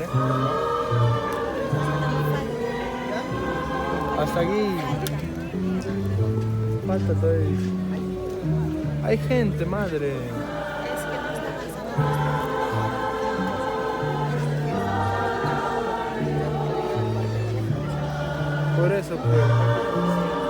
¿eh? Hasta aquí falta todavía. Hay gente, madre. Por eso, pues.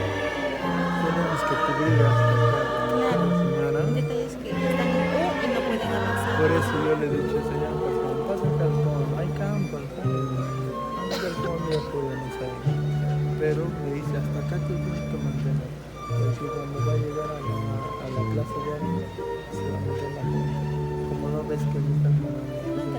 Tenemos que cubrir hasta acá, Claro, señora. el detalle es que están en U y no pueden avanzar. Por eso yo le he dicho, señor, por favor, pasa acá al fondo, hay campo al fondo. Anda al fondo y apóyanos ahí. Pero me dice, hasta acá te tienes que mantener. Porque cuando va a llegar a la plaza de Arena, se va a meter la gente. Como no ves que me están mandando.